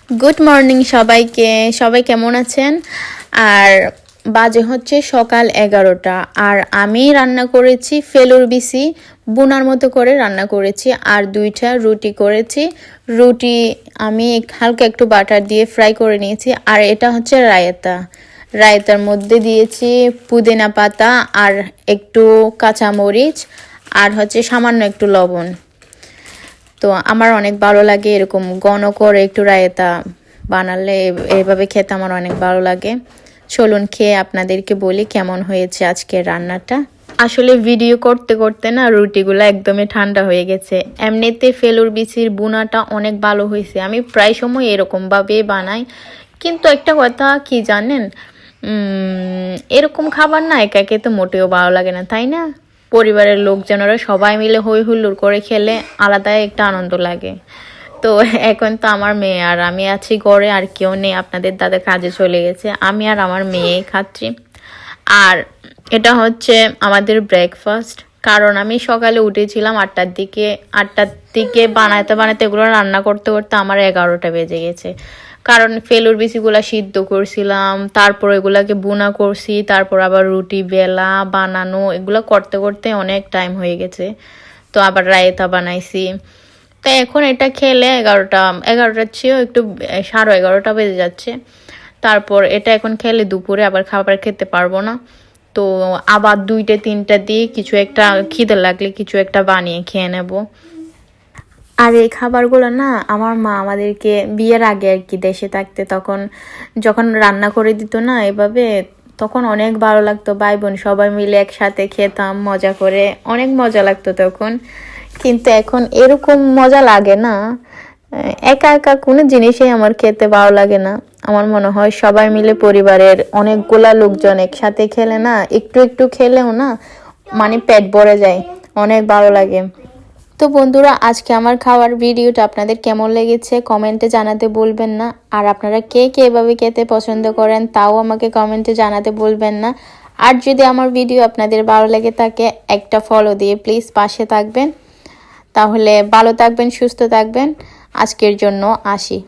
Good morning সবাইকে। সবাই কেমন আছেন? আর বাজে হচ্ছে সকাল 11টা। আর আমি রান্না করেছি ফেলুর বিসি বুনার মতো করে রান্না করেছি, আর 2টা রুটি করেছি। রুটি আমি হালকা একটু বাটার দিয়ে ফ্রাই করে নিয়েছি। আর এটা হচ্ছে রায়তা। রায়তার মধ্যে দিয়েছি পুদিনা পাতা আর একটু কাঁচামরিচ আর হচ্ছে সামান্য একটু লবণ। তো আমার অনেক ভালো লাগে এরকম ঘন করে একটু রায়তা বানালে, এইভাবে খেতে আমার অনেক ভালো লাগে। চলুন খেয়ে আপনাদেরকে বলি কেমন হয়েছে আজকের রান্নাটা। আসলে ভিডিও করতে করতে না রুটিগুলো একদমই ঠান্ডা হয়ে গেছে। এমনিতে ফেলুর বিচির বুনাটা অনেক ভালো হয়েছে, আমি প্রায় সময় এরকমভাবে বানাই। কিন্তু একটা কথা কি জানেন, এরকম খাবার না একা একে তো মোটেও ভালো লাগে না, তাই না? পরিবারের লোকজনেরা সবাই মিলে হই হুল্লোড় করে খেলে আলাদাই একটা আনন্দ লাগে। তো এখন তো আমার মেয়ে আর আমি আছি ঘরে, আর কেউ নেই, আপনাদের দাদা কাজে চলে গেছে, আমি আর আমার মেয়েই খাচ্ছি। আর এটা হচ্ছে আমাদের ব্রেকফাস্ট। কারণ আমি সকালে উঠেছিলাম 8টার দিকে বানাতে বানাতে এগুলো রান্না করতে করতে আমার 11টা বেজে গেছে। কারণ ফেলুর বিচিগুলা সিদ্ধ করছিলাম, তারপর এগুলাকে বুনা করছি, তারপর আবার রুটি বেলা বানানো, এগুলো করতে করতে অনেক টাইম হয়ে গেছে। তো আবার রায়তা বানাইছি। তো এখন এটা খেলে 11টার চেয়েও একটু 11:30 বেজে যাচ্ছে। তারপর এটা এখন খেলে দুপুরে আবার খাবার খেতে পারবো না। তো আবার 2টা-3টা দিয়ে কিছু একটা খিদে লাগলে কিছু একটা বানিয়ে খেয়ে নেব। আর এই খাবারগুলো না আমার মা আমাদেরকে বিয়ের আগে আর কি দেশে থাকতে তখন যখন রান্না করে দিত না এভাবে, তখন অনেক ভালো লাগতো। ভাই বোন সবাই মিলে একসাথে খেতাম মজা করে, অনেক মজা লাগতো তখন। কিন্তু এখন এরকম মজা লাগে না। একা একা কোনো জিনিসই আমার খেতে ভালো লাগে না। আমার মনে হয় সবাই মিলে পরিবারের অনেকগুলা লোকজন একসাথে খেলে না, একটু একটু খেলেও না মানে পেট ভরে যায়, অনেক ভালো লাগে। তো বন্ধুরা, আজকে আমার খাওয়ার ভিডিওটা আপনাদের কেমন লেগেছে কমেন্টে জানাতে বলবেন না। আর আপনারা কে কে এভাবে খেতে পছন্দ করেন তাও আমাকে কমেন্টে জানাতে বলবেন না। আর যদি আমার ভিডিও আপনাদের ভালো লেগে থাকে একটা ফলো দিয়ে প্লিজ পাশে থাকবেন। তাহলে ভালো থাকবেন, সুস্থ থাকবেন। আজকের জন্য আসি।